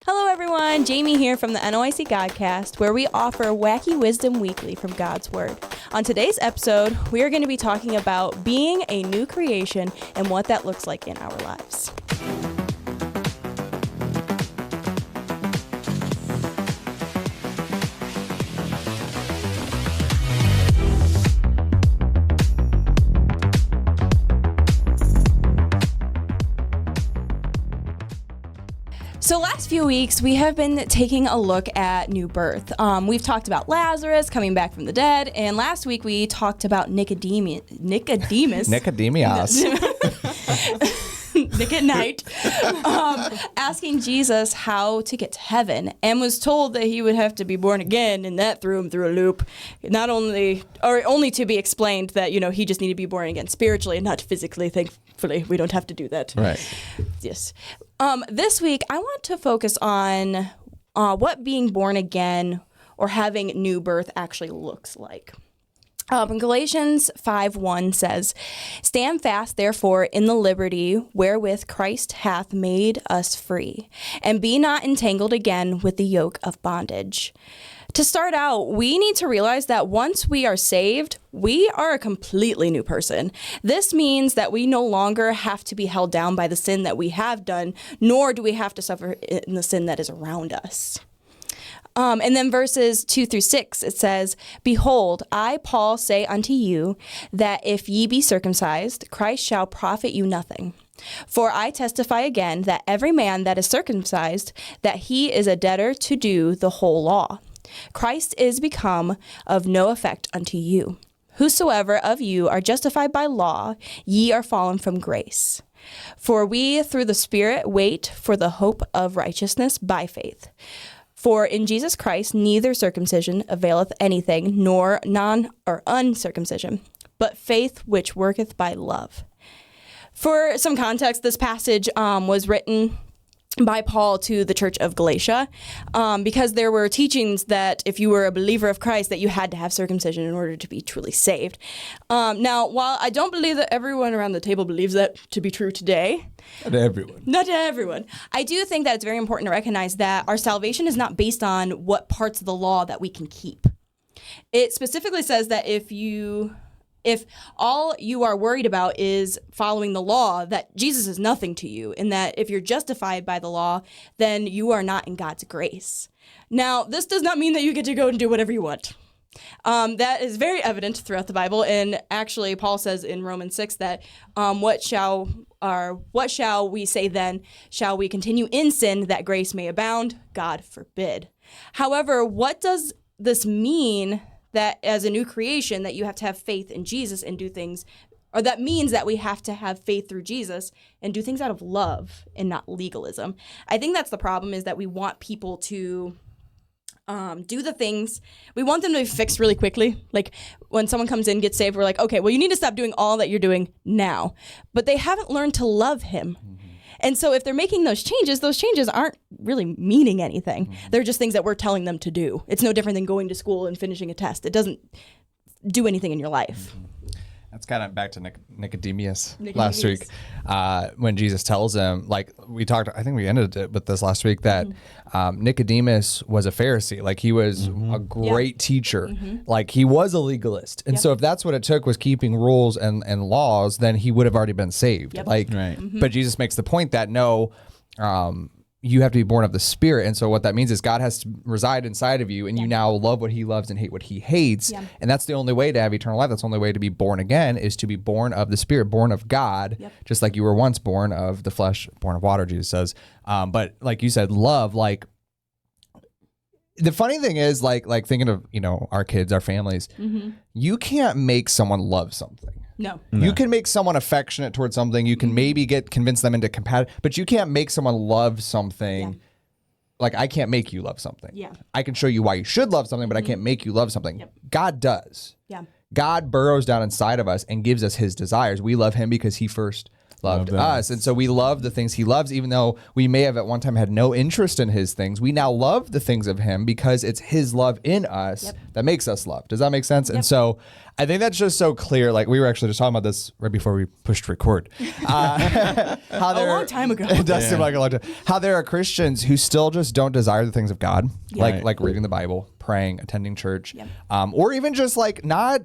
Hello everyone, Jamie here from the NOIC Godcast, where we offer wacky wisdom weekly from God's Word. On today's episode, we are going to be talking about being a new creation and what that looks like in our lives. So last few weeks, we have been taking a look at new birth. We've talked about Lazarus coming back from the dead, and last week we talked about Nicodemus. Nick at night, asking Jesus how to get to heaven, and was told that he would have to be born again, and that threw him through a loop. Only to be explained that, he just needed to be born again spiritually and not physically. Thankfully, we don't have to do that. Right. Yes. This week, I want to focus on what being born again or having new birth actually looks like. Galatians 5:1 says, "Stand fast, therefore, in the liberty wherewith Christ hath made us free, and be not entangled again with the yoke of bondage." To start out, we need to realize that once we are saved, we are a completely new person. This means that we no longer have to be held down by the sin that we have done, nor do we have to suffer in the sin that is around us. And then verses 2-6, it says, "Behold, I, Paul, say unto you, that if ye be circumcised, Christ shall profit you nothing. For I testify again, that every man that is circumcised, that he is a debtor to do the whole law. Christ is become of no effect unto you. Whosoever of you are justified by law, ye are fallen from grace. For we through the Spirit wait for the hope of righteousness by faith. For in Jesus Christ neither circumcision availeth anything, nor uncircumcision, but faith which worketh by love." For some context, this passage was written by Paul to the church of Galatia, because there were teachings that if you were a believer of Christ, that you had to have circumcision in order to be truly saved. Now, while I don't believe that everyone around the table believes that to be true today, not to everyone, I do think that it's very important to recognize that our salvation is not based on what parts of the law that we can keep. It specifically says that if all you are worried about is following the law, that Jesus is nothing to you, and that if you're justified by the law, then you are not in God's grace. Now, this does not mean that you get to go and do whatever you want. That is very evident throughout the Bible, and actually Paul says in Romans 6 that what shall we say then? Shall we continue in sin that grace may abound? God forbid. However, what does this mean? That as a new creation, that you have to have faith in Jesus and do things, or that means that we have to have faith through Jesus and do things out of love and not legalism. I think that's the problem, is that we want people to do the things, we want them to be fixed really quickly. Like when someone comes in, gets saved, we're like, okay, well, you need to stop doing all that you're doing now. But they haven't learned to love him. And so if they're making those changes aren't really meaning anything. They're just things that we're telling them to do. It's no different than going to school and finishing a test. It doesn't do anything in your life. That's kind of back to Nicodemus last week, when Jesus tells him, like we talked, I think we ended it with this last week, that Nicodemus was a Pharisee. Like he was a great teacher. Like he was a legalist. And so if that's what it took, was keeping rules and laws, then he would have already been saved. Like, but Jesus makes the point that no, you have to be born of the Spirit. And so what that means is God has to reside inside of you, and you now love what he loves and hate what he hates. And that's the only way to have eternal life. That's the only way to be born again, is to be born of the Spirit, born of God, just like you were once born of the flesh, born of water, Jesus says. But like you said, love, like the funny thing is, like thinking of, our kids, our families, you can't make someone love something. No. You can make someone affectionate towards something. You can maybe convince them into compatible, but you can't make someone love something. Like I can't make you love something. I can show you why you should love something, but I can't make you love something. God does. God burrows down inside of us and gives us his desires. We love him because he first loved us. And so we love the things he loves, even though we may have at one time had no interest in his things. We now love the things of him because it's his love in us that makes us love. Does that make sense? And so I think that's just so clear. Like we were actually just talking about this right before we pushed record. How a long time ago. It does seem like a long time. How there are Christians who still just don't desire the things of God, like reading the Bible, praying, attending church, or even just like not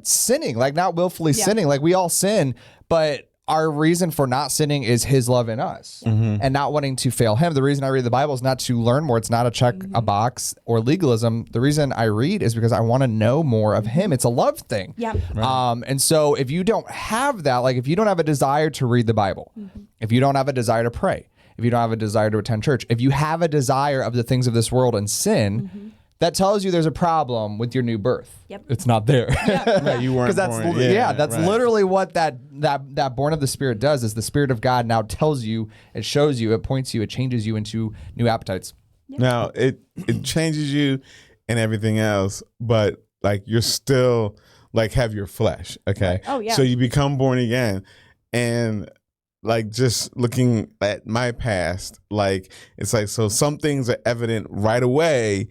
sinning, like not willfully sinning. Like we all sin, but our reason for not sinning is his love in us and not wanting to fail him. The reason I read the Bible is not to learn more. It's not a check a box or legalism. The reason I read is because I want to know more of him. It's a love thing. And so if you don't have that, like if you don't have a desire to read the Bible, if you don't have a desire to pray, if you don't have a desire to attend church, if you have a desire of the things of this world and sin, that tells you there's a problem with your new birth. It's not there. Right, you weren't born. That's literally what that born of the Spirit does. Is the Spirit of God now tells you, it shows you, it points you, it changes you into new appetites. Now it changes you and everything else, but like you're still like have your flesh. Okay. Oh yeah. So you become born again, and like just looking at my past, like it's like so some things are evident right away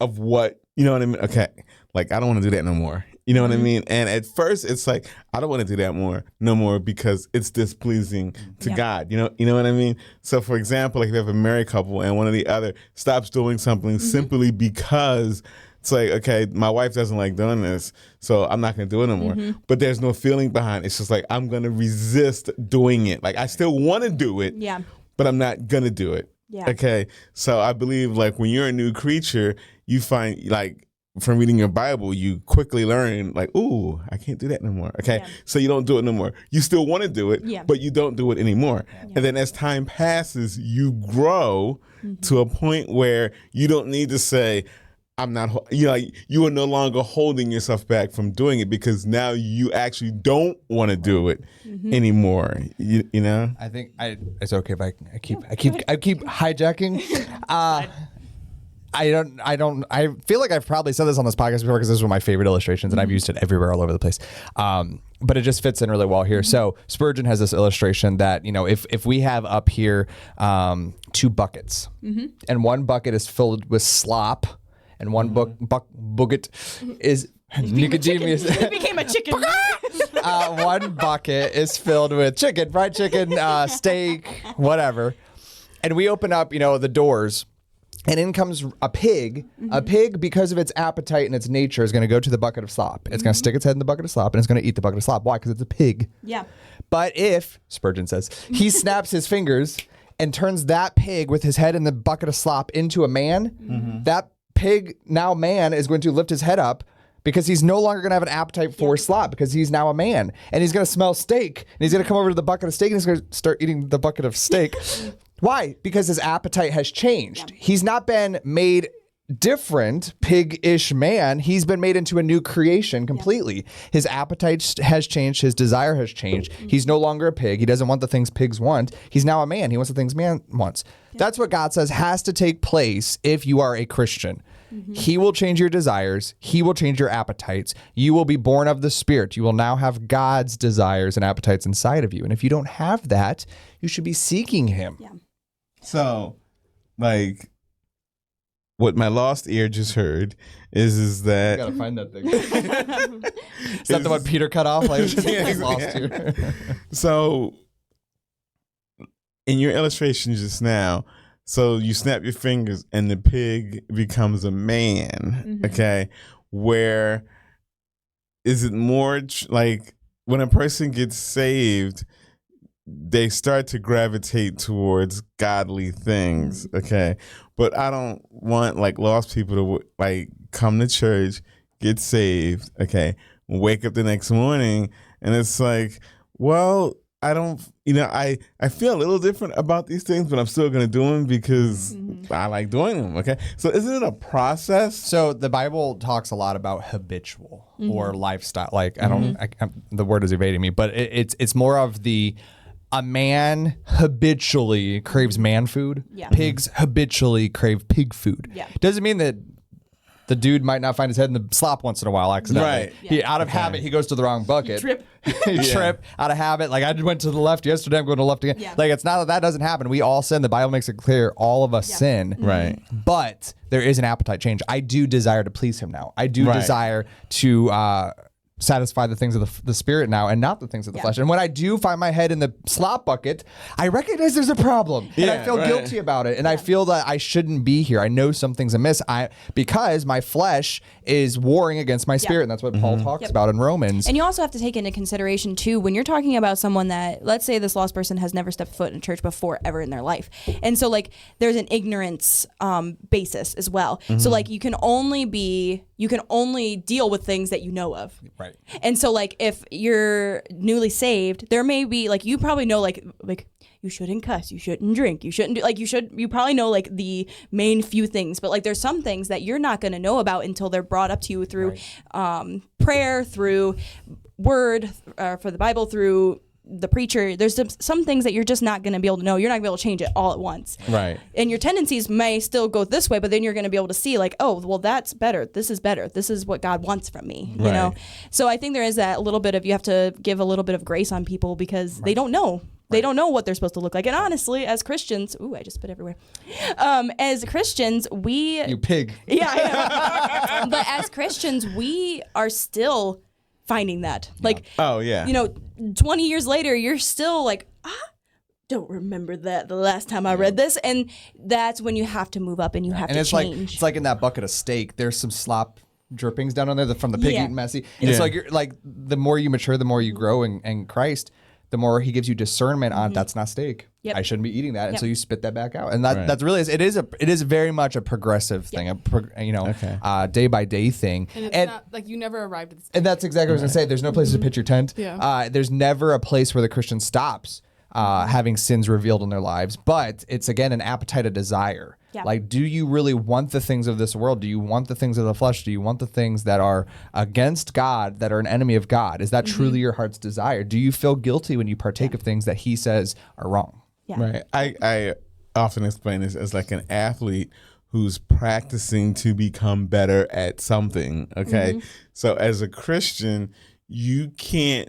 of what, you know what I mean? Okay, like I don't want to do that no more. You know what I mean? And at first it's like, I don't want to do that no more because it's displeasing to God. You know what I mean? So for example, like if you have a married couple and one or the other stops doing something simply because it's like, okay, my wife doesn't like doing this, so I'm not going to do it no more. But there's no feeling behind it. It's just like, I'm going to resist doing it. Like I still want to do it, but I'm not going to do it. Okay. So I believe like when you're a new creature, you find like from reading your Bible, you quickly learn like, ooh, I can't do that no more. Okay. So you don't do it no more. You still want to do it, but you don't do it anymore. And then as time passes, you grow to a point where you don't need to say, I'm not, you know, you are no longer holding yourself back from doing it because now you actually don't want to do it anymore. You know? I think it's okay if I keep hijacking. I feel like I've probably said this on this podcast before because this is one of my favorite illustrations and I've used it everywhere all over the place. But it just fits in really well here. So Spurgeon has this illustration that, you know, if we have up here 2 buckets and one bucket is filled with slop and one bucket is Nicodemus. He became a chicken. One bucket is filled with chicken, fried chicken, steak, whatever. And we open up, you know, the doors. And in comes a pig. A pig, because of its appetite and its nature, is going to go to the bucket of slop. It's going to stick its head in the bucket of slop, and it's going to eat the bucket of slop. Why? Because it's a pig. But if, Spurgeon says, he snaps his fingers and turns that pig with his head in the bucket of slop into a man, that pig, now man, is going to lift his head up because he's no longer going to have an appetite for slop because he's now a man. And he's going to smell steak. And he's going to come over to the bucket of steak and he's going to start eating the bucket of steak. Why? Because his appetite has changed. He's not been made different, pig-ish man. He's been made into a new creation completely. His appetite has changed. His desire has changed. He's no longer a pig. He doesn't want the things pigs want. He's now a man. He wants the things man wants. That's what God says has to take place if you are a Christian. He will change your desires. He will change your appetites. You will be born of the Spirit. You will now have God's desires and appetites inside of you. And if you don't have that, you should be seeking him. So, like, what my lost ear just heard is that... You gotta find that thing. Is that the one Peter cut off? Like, lost you. So, in your illustration just now, so you snap your fingers and the pig becomes a man, okay? Where is it more like when a person gets saved, they start to gravitate towards godly things, okay? But I don't want like lost people to like come to church, get saved, okay, wake up the next morning, and it's like, well, I don't, you know, I feel a little different about these things, but I'm still going to do them because I like doing them, okay? So isn't it a process? So the Bible talks a lot about habitual or lifestyle. Like, the word is evading me, but it's more of a man habitually craves man food. Pigs habitually crave pig food. Doesn't mean that The dude might not find his head in the slop once in a while accidentally. Right. He out of habit, he goes to the wrong bucket. Trip. He trip out of habit. Like I went to the left yesterday, I'm going to the left again. Yeah. Like it's not that doesn't happen. We all sin. The Bible makes it clear. All of us sin. Right. But there is an appetite change. I do desire to please him now. I do desire to satisfy the things of the spirit now and not the things of the flesh. And when I do find my head in the slop bucket, I recognize there's a problem and I feel guilty about it. And I feel that I shouldn't be here. I know something's amiss because my flesh is warring against my spirit. And that's what Paul talks about in Romans. And you also have to take into consideration too, when you're talking about someone that, let's say this lost person has never stepped foot in a church before ever in their life. And so like there's an ignorance basis as well. So like you can only deal with things that you know of. Right. And so like if you're newly saved, there may be like you probably know like you shouldn't cuss, you shouldn't drink, you shouldn't do like you probably know like the main few things, but like there's some things that you're not going to know about until they're brought up to you through prayer, through word for the Bible, through the preacher. There's some things that you're just not going to be able to know. You're not going to be able to change it all at once. Right. And your tendencies may still go this way, but then you're going to be able to see like, oh, well, that's better. This is better. This is what God wants from me, you know? So I think there is that little bit of, you have to give a little bit of grace on people because they don't know. They don't know what they're supposed to look like. And honestly, as Christians, I just spit everywhere. As Christians, You pig. Yeah, I know. But as Christians, we are still finding that. Like, you know, 20 years later, you're still like, don't remember that the last time I read this. And that's when you have to move up and you have to it's change. It's like in that bucket of steak, there's some slop drippings down on there from the pig eating messy. It's like you're like the more you mature, the more you grow in Christ, the more he gives you discernment on that's not steak. I shouldn't be eating that. And so you spit that back out. And that's really, it is very much a progressive thing, day by day thing. And it's not like you never arrived at the stage. And that's exactly what I was going to say. There's no place to pitch your tent. There's never a place where the Christian stops having sins revealed in their lives. But it's, again, an appetite, a desire. Like, do you really want the things of this world? Do you want the things of the flesh? Do you want the things that are against God, that are an enemy of God? Is that truly your heart's desire? Do you feel guilty when you partake of things that he says are wrong? Right. I often explain this as like an athlete who's practicing to become better at something. Okay. So as a Christian, you can't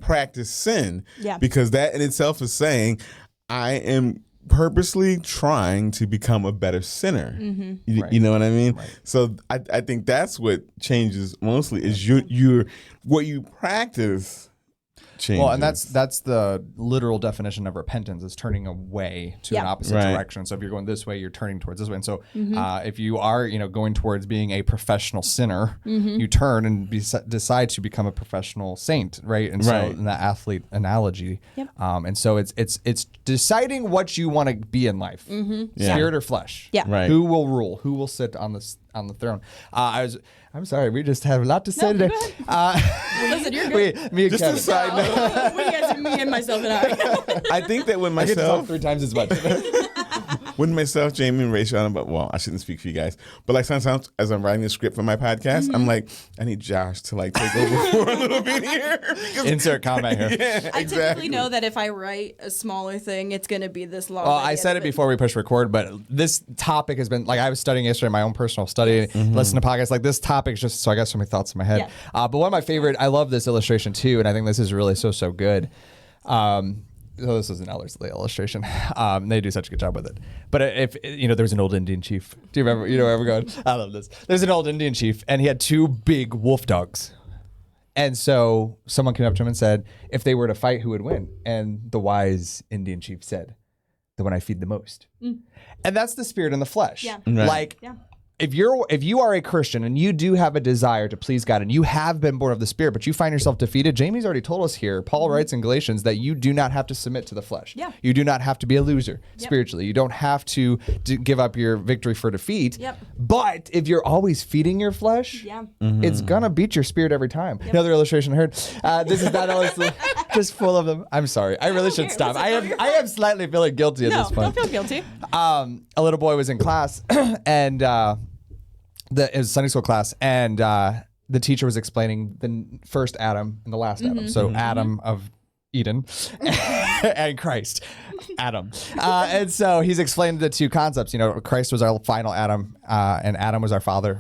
practice sin because that in itself is saying, I am purposely trying to become a better sinner. You know what I mean? So I think that's what changes mostly is you're what you practice changes. Well, and that's the literal definition of repentance is turning away to an opposite direction. So if you're going this way, you're turning towards this way. And so if you are, going towards being a professional sinner, you turn and decide to become a professional saint, right? And so in that athlete analogy, and so it's deciding what you want to be in life, spirit or flesh. Who will rule? Who will sit on the throne? I'm sorry, we just have a lot to say today. Listen, you're good. Me and just Kevin. a side note. What do you guys, me and myself and I? I think that when I get to talk myself, 3 times as much. when myself, Jamie, and Rachel, I shouldn't speak for you guys, but like sometimes as I'm writing the script for my podcast, I'm like, I need Josh to like take over for a little bit here. Insert comment here. I typically know that if I write a smaller thing, it's going to be this long. Well, I said it before we push record, but this topic has been, like I was studying yesterday, my own personal study, listening to podcasts, like this topic is just, so I got so many thoughts in my head. But one of my favorite, I love this illustration too, and I think this is really so good. So this is an illustration. They do such a good job with it. But if there's an old Indian chief. Do you remember? Ever going? I love this. There's an old Indian chief, and he had 2 big wolf dogs. And so someone came up to him and said, if they were to fight, who would win? And the wise Indian chief said, the one I feed the most. And that's the spirit and the flesh. Like. If you are a Christian and you do have a desire to please God and you have been born of the Spirit, but you find yourself defeated, Jamie's already told us here, Paul writes in Galatians that you do not have to submit to the flesh. You do not have to be a loser spiritually. You don't have to give up your victory for defeat. But if you're always feeding your flesh, it's going to beat your spirit every time. Another illustration I heard. This is not always just full of them. I'm sorry. I really should stop. I am slightly feeling guilty at this point. Don't feel guilty. A little boy was in class and it was Sunday school class, and the teacher was explaining the first Adam and the last Adam. So Adam of Eden and Christ. Adam. And so he's explained the two concepts. You know, Christ was our final Adam, and Adam was our father.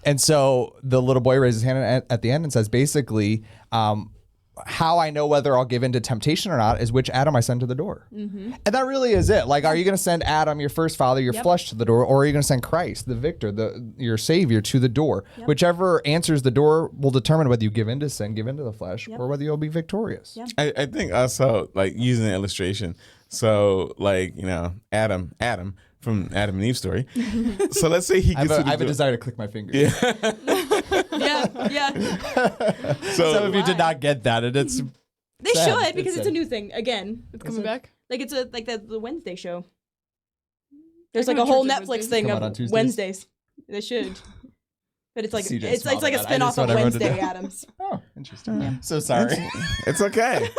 And so the little boy raises his hand at the end and says, basically, how I know whether I'll give in to temptation or not is which Adam I send to the door. And that really is it. Like, are you going to send Adam, your first father, your flesh to the door, or are you going to send Christ, the victor, your savior, to the door? Whichever answers the door will determine whether you give in to sin, give in to the flesh, or whether you'll be victorious. I think also, like, using an illustration. So, like, you know, Adam from Adam and Eve story. So let's say he gets to the I have a door. desire to click my fingers. Some of you did not get that, and it's They sad. should, because it's a new thing again. It's coming back. Like it's like the Wednesday show. There's I like go a to whole church on Netflix Wednesdays. thing Come out on of Tuesdays? Wednesdays. They should. But it's like CJ it's smiled like a at that. I spinoff just of want everyone to Wednesday know. Addams. Oh, interesting. So sorry. It's okay.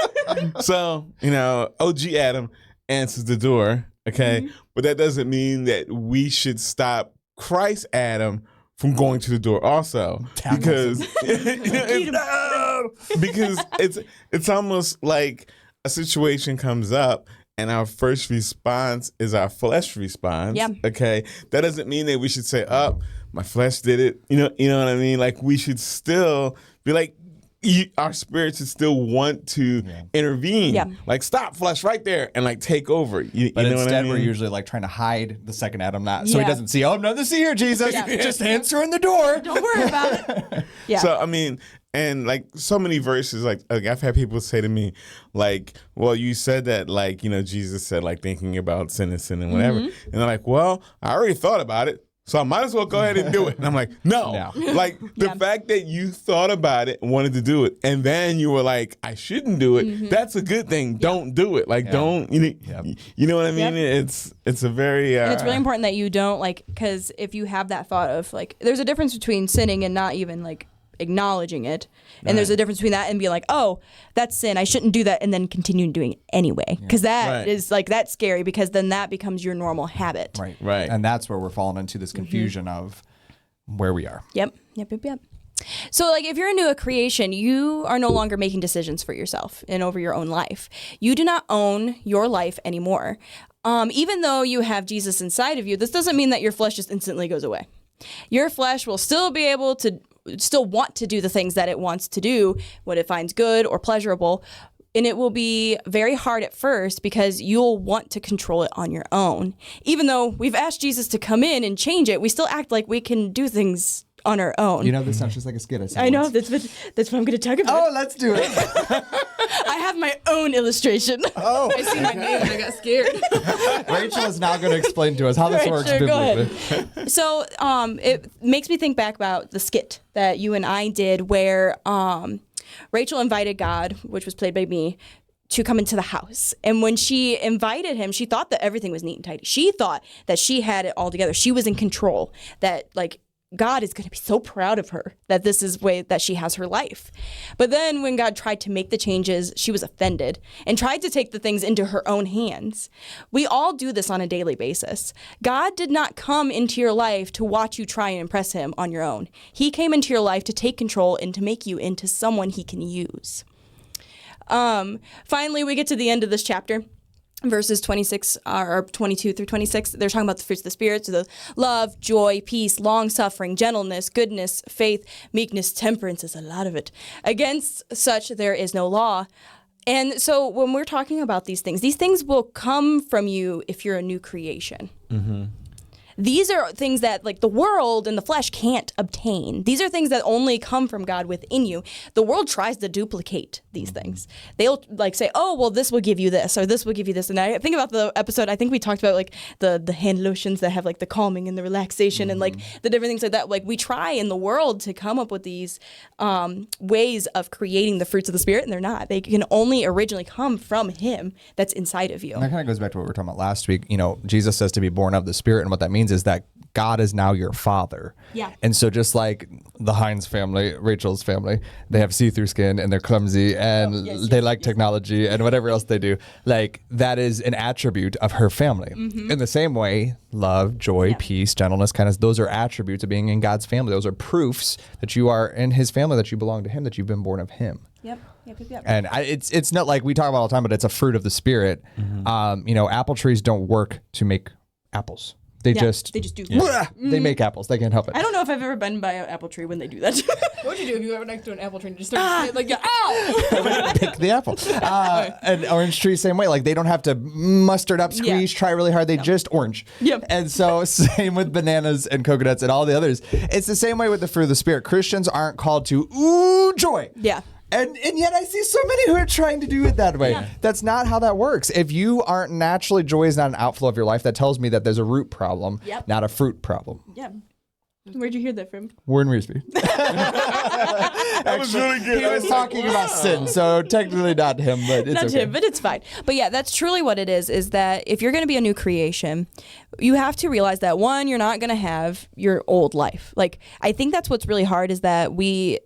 So, you know, OG Adam answers the door, okay? But that doesn't mean that we should stop Christ Adam from going to the door also. Because because it's almost like a situation comes up and our first response is our flesh response. Yeah. Okay. That doesn't mean that we should say, "Oh, my flesh did it." You know what I mean? Like, we should still be like, our spirit should still want to intervene. Yeah. Like, stop, flesh, right there, and like take over. You But know what I instead, mean? we're usually like trying to hide the second Adam, not so he Yeah. doesn't see. Oh, nothing to see here, Jesus. Yeah. Just answering the door. Don't worry about it. Yeah. So I mean, and like so many verses, like I've had people say to me, like, "Well, you said that, like, you know, Jesus said, like, thinking about sin and whatever," and they're like, "Well, I already thought about it, so I might as well go ahead and do it." And I'm like, "No, like the fact that you thought about it and wanted to do it, and then you were like, I shouldn't do it. That's a good thing. Don't do it. Like, don't you know what I mean? It's a very And it's really important that you don't, like, because if you have that thought of, like, there's a difference between sinning and not even, like, acknowledging it. And there's a difference between that and being like, oh, that's sin, I shouldn't do that, and then continue doing it anyway. Because that is, like, that's scary, because then that becomes your normal habit. Right. And that's where we're falling into this confusion of where we are. Yep. So, like, if you're a new creation, you are no longer making decisions for yourself and over your own life. You do not own your life anymore. Even though you have Jesus inside of you, this doesn't mean that your flesh just instantly goes away. Your flesh will still be able to still want to do the things that it wants to do, what it finds good or pleasurable. And it will be very hard at first because you'll want to control it on your own. Even though we've asked Jesus to come in and change it, we still act like we can do things on our own. You know, this sounds just like a skit. I know, once. that's what I'm going to talk about. Oh, let's do it. I have my own illustration. Oh, I seen my name and I got scared. Rachel is now going to explain to us how this Right, works sure, go biblically. So it makes me think back about the skit that you and I did where Rachel invited God, which was played by me, to come into the house. And when she invited him, she thought that everything was neat and tidy. She thought that she had it all together. She was in control, that, like, God is going to be so proud of her that this is the way that she has her life. But then when God tried to make the changes, she was offended and tried to take the things into her own hands. We all do this on a daily basis. God did not come into your life to watch you try and impress him on your own. He came into your life to take control and to make you into someone he can use. Finally, we get to the end of this chapter. Verses 26 or 22 through 26, they're talking about the fruits of the Spirit, so the love, joy, peace, long-suffering, gentleness, goodness, faith, meekness, temperance is a lot of it. Against such there is no law. And so when we're talking about these things will come from you if you're a new creation. These are things that, like, the world and the flesh can't obtain. These are things that only come from God within you. The world tries to duplicate these things. They'll, like, say, oh, well, this will give you this, or this will give you this. And I think about the episode, I think we talked about, like, the hand lotions that have, like, the calming and the relaxation and, like, the different things like that. Like, we try in the world to come up with these ways of creating the fruits of the Spirit, and they're not. They can only originally come from him that's inside of you. And that kind of goes back to what we were talking about last week. You know, Jesus says to be born of the Spirit, and what that means is that God is now your father. Yeah. And so just like the Hines family, Rachel's family, they have see-through skin and they're clumsy and they like technology and whatever else they do. Like, that is an attribute of her family. In the same way, love, joy, peace, gentleness, kindness, those are attributes of being in God's family. Those are proofs that you are in his family, that you belong to him, that you've been born of him. Yep. And it's not like we talk about all the time, but it's a fruit of the spirit. Apple trees don't work to make apples. They just do. They make apples. They can't help it. I don't know if I've ever been by an apple tree when they do that. What would you do if you were next to an apple tree and just started like, ow? Pick the apple. An orange tree, same way. Like they don't have to muster it up, squeeze, try really hard. They just orange. Yep. And so same with bananas and coconuts and all the others. It's the same way with the fruit of the spirit. Christians aren't called to joy. Yeah. And yet I see so many who are trying to do it that way. Yeah. That's not how that works. If you aren't naturally, joy is not an outflow of your life. That tells me that there's a root problem, not a fruit problem. Yeah. Where'd you hear that from? Warren Reesby. That was really good. He was talking about sin, so technically not him, but it's not okay. him, but it's fine. But yeah, that's truly what it is that if you're going to be a new creation, you have to realize that, one, you're not going to have your old life. Like, I think that's what's really hard is that we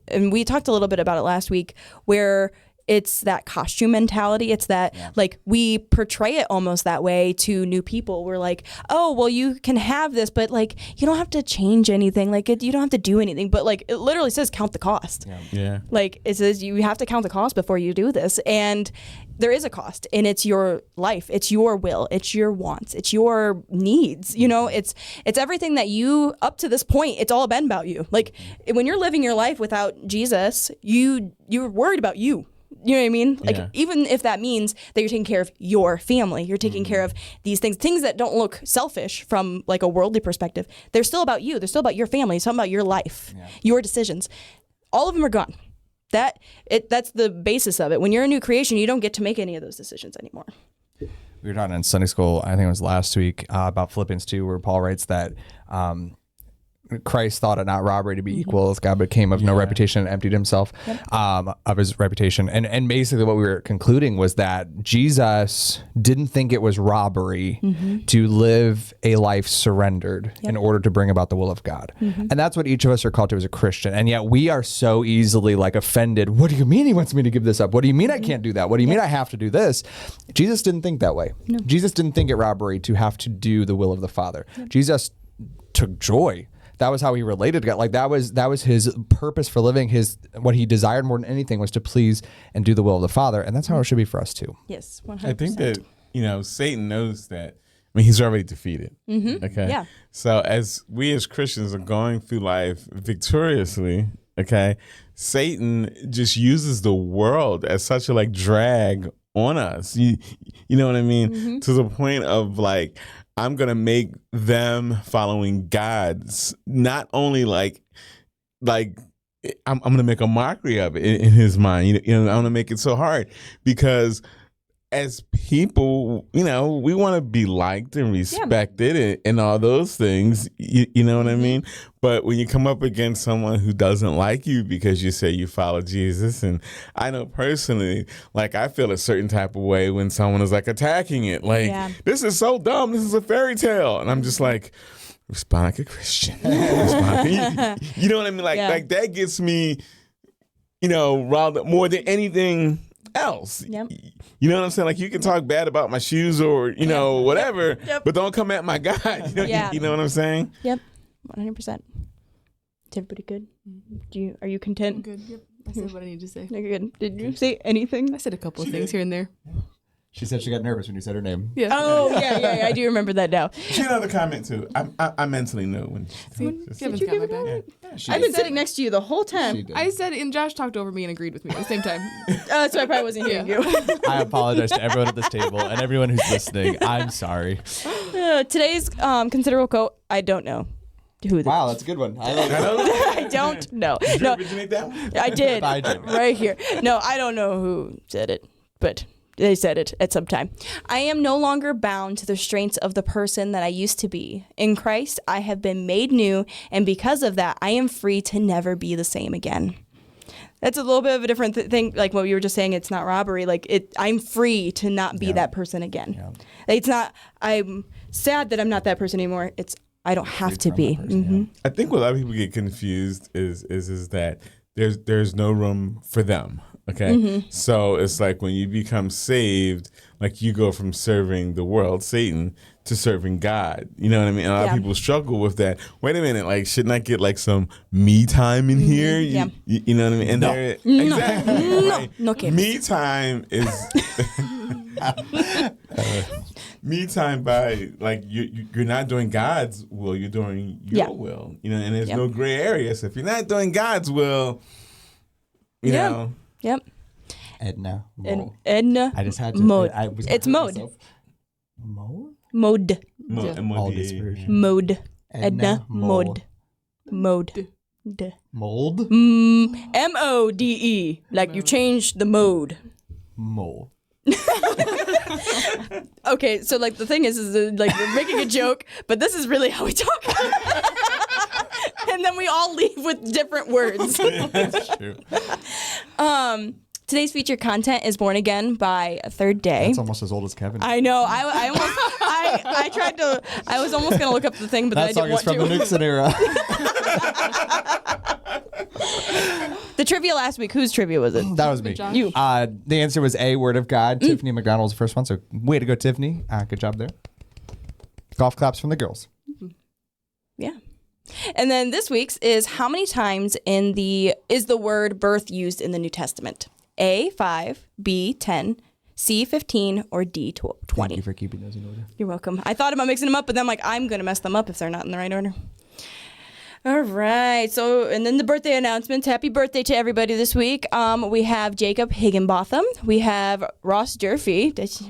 talked a little bit about it last week, where it's that costume mentality. It's that like we portray it almost that way to new people. We're like, oh, well, you can have this, but like you don't have to change anything. Like you don't have to do anything. But like it literally says count the cost. Yeah. Like it says you have to count the cost before you do this. And there is a cost, and it's your life. It's your will. It's your wants. It's your needs. You know, it's everything that you up to this point. It's all been about you. Like when you're living your life without Jesus, you're worried about you. You know what I mean? Like even if that means that you're taking care of your family, you're taking care of these things that don't look selfish from like a worldly perspective. They're still about you. They're still about your family. It's something about your life, your decisions. All of them are gone. That's the basis of it. When you're a new creation, you don't get to make any of those decisions anymore. We were talking in Sunday school, I think it was last week, about Philippians 2, where Paul writes that Christ thought it not robbery to be equal with God, but came of no reputation and emptied himself of his reputation. And basically what we were concluding was that Jesus didn't think it was robbery to live a life surrendered in order to bring about the will of God. And that's what each of us are called to as a Christian. And yet we are so easily like offended. What do you mean he wants me to give this up? What do you mean I can't do that? What do you mean I have to do this? Jesus didn't think that way. No. Jesus didn't think it robbery to have to do the will of the Father. Jesus took joy. That was how he related to God. Like that was his purpose for living. What he desired more than anything was to please and do the will of the Father, and that's how it should be for us too. Yes, 100%. I think that Satan knows that. I mean, he's already defeated. Okay. Yeah. So as we as Christians are going through life victoriously, okay, Satan just uses the world as such a like drag on us. You know what I mean? To the point of like, I'm going to make them following God's, not only like I'm going to make a mockery of it in his mind. I'm going to make it so hard because as people, we want to be liked and respected and all those things. You know what I mean? But when you come up against someone who doesn't like you because you say you follow Jesus, and I know personally, like I feel a certain type of way when someone is like attacking it. Like, this is so dumb. This is a fairy tale. And I'm just like, respond like a Christian. You know what I mean? Like that gets me, riled up more than anything else. You know what I'm saying? Like you can talk bad about my shoes or whatever, but don't come at my God. You know what I'm saying? Yep, 100%. Is everybody good? Are you content? I'm good. Yep. I said what I need to say. You're good. Did you say anything? I said a couple of things here and there. She said she got nervous when you said her name. Yeah. Oh yeah. I do remember that now. She had another comment too. I mentally knew when. Kevin's got my back. I've been sitting next to you the whole time. I said, and Josh talked over me and agreed with me at the same time. So I probably wasn't hearing you. I apologize to everyone at this table and everyone who's listening. I'm sorry. Today's considerable quote. I don't know. Wow, that's a good one. I don't know. Did you originate that one? I did. I did. Right here. No, I don't know who said it, but they said it at some time. I am no longer bound to the restraints of the person that I used to be. In Christ, I have been made new, and because of that, I am free to never be the same again. That's a little bit of a different thing, like what you were just saying. It's not robbery. Like I'm free to not be that person again. Yeah. It's not. I'm sad that I'm not that person anymore. It's I don't have to be. I think what a lot of people get confused is that there's no room for them. Okay. So it's like when you become saved, like you go from serving the world, Satan, to serving God. You know what I mean? A lot of people struggle with that. Wait a minute, like shouldn't I get like some me time in here? You know what I mean? And exactly. Like, no kidding. Me time is me time by like you're not doing God's will, you're doing your will. You know, and there's no gray area. So if you're not doing God's will, you know. Yep. Edna. Edna. I just had to. Mode. It's mode. Mode? Mode. Oldest version. Mode. Edna. Mode. Mold. MODE. Like you changed the mode. Mole. Okay, so like the thing is like we're making a joke, but this is really how we talk. And then we all leave with different words. That's true. Today's featured content is Born Again by Third Day. That's almost as old as Kevin. I know. I was almost gonna look up the thing, but that then I song didn't is want from to. the Nixon era. The trivia last week. Whose trivia was it? That was me. You. The answer was A, Word of God. Tiffany McDonald was the first one, so way to go, Tiffany. Good job there. Golf claps from the girls. Yeah. And then this week's is how many times is the word birth used in the New Testament? A, 5, B, 10, C, 15, or D, 20. Thank you for keeping those in order. You're welcome. I thought about mixing them up, but then I'm like, I'm going to mess them up if they're not in the right order. All right. So, and then the birthday announcements. Happy birthday to everybody this week. We have Jacob Higginbotham. We have Ross Durfee. That's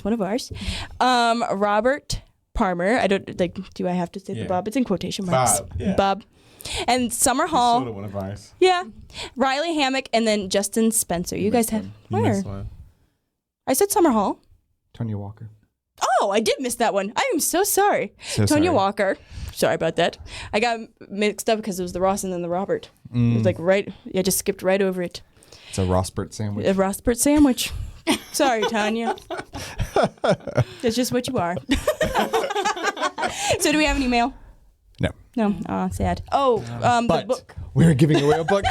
one of ours. Robert Palmer. I don't do I have to say the Bob? It's in quotation marks. Bob. Yeah. Bob. And Summer Hall. Sort of one of ours. Yeah. Riley Hammock and then Justin Spencer. You guys have where? I said Summer Hall. Tonya Walker. Oh, I did miss that one. I am so sorry. So Tonya sorry. Walker. Sorry about that. I got mixed up because it was the Ross and then the Robert. It was like I just skipped right over it. It's a Rossbert sandwich. A Rossbert sandwich. Sorry, Tanya. That's just what you are. So do we have an email? No. No. Oh, sad. Oh, But the book. we're giving away a book.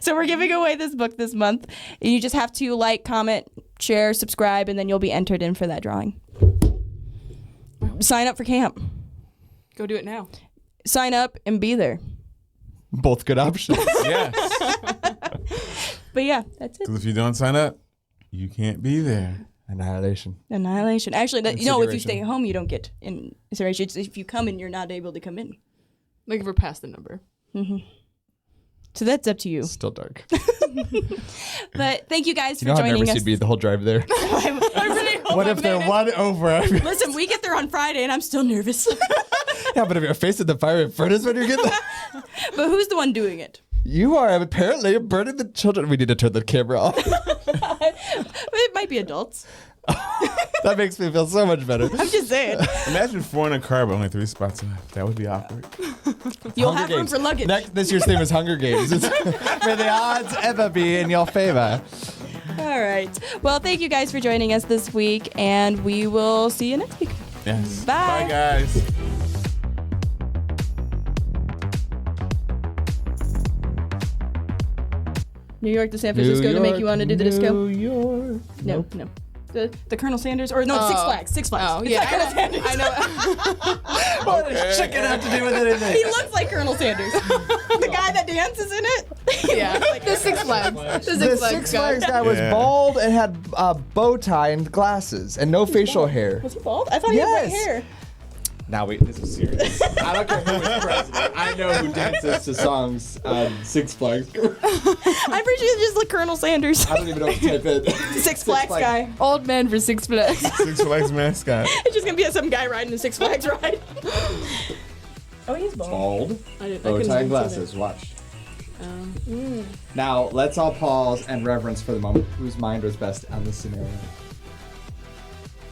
So we're giving away this book this month. You just have to like, comment, share, subscribe, and then you'll be entered in for that drawing. Sign up for camp. Go do it now. Sign up and be there. Both good options. Yes. But yeah, that's it. Because if you don't sign up, you can't be there. Annihilation. Annihilation. Actually, if you Incineration. stay home, you don't get incineration. It's if you come and you're not able to come in. Like if we're past the number. So that's up to you. Still dark. But thank you guys You know for how joining nervous us. you'd be the whole drive there? I really hope What I if they're made it. one over? Listen, we get there on Friday and I'm still nervous. Yeah, but if you're facing the fire furnace when you get there, But who's the one doing it? you are apparently burning the children. We need to turn the camera off. It might be adults. That makes me feel so much better. I'm just saying. Imagine 4 in a car, but only 3 spots left. That would be awkward. You'll Hunger have room Games. for luggage. This year's theme is Hunger Games. May the odds ever be in your favor. All right. Well, thank you guys for joining us this week, and we will see you next week. Yes. Bye. Bye, guys. New York to San Francisco to make you want to do the disco? New York. No. The Colonel Sanders, or no, Six Flags. Six Flags. Oh, It's yeah. not Colonel Sanders. I know. What does chicken have to do with anything? He looks like Colonel Sanders. The guy that dances in it. Yeah. The Six Flags. The The Six Flags Six guy. Flags guy was Yeah. bald and had a bow tie and glasses and no facial hair. Was he bald? I thought he had white Yes. hair. Now wait, this is serious. I don't care who is president. I know who dances to songs on Six Flags. I'm pretty sure it's just like Colonel Sanders. I don't even know what to type in. Six Flags guy. Old man for Six Flags. Six Flags mascot. It's just gonna be some guy riding a Six Flags ride. Oh, he's bald. Bald, I bow tie and glasses. Watch. Now let's all pause and reverence for the moment. Whose mind was best on this scenario?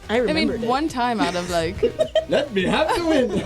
I I remember mean, one time out of like Let me have the win.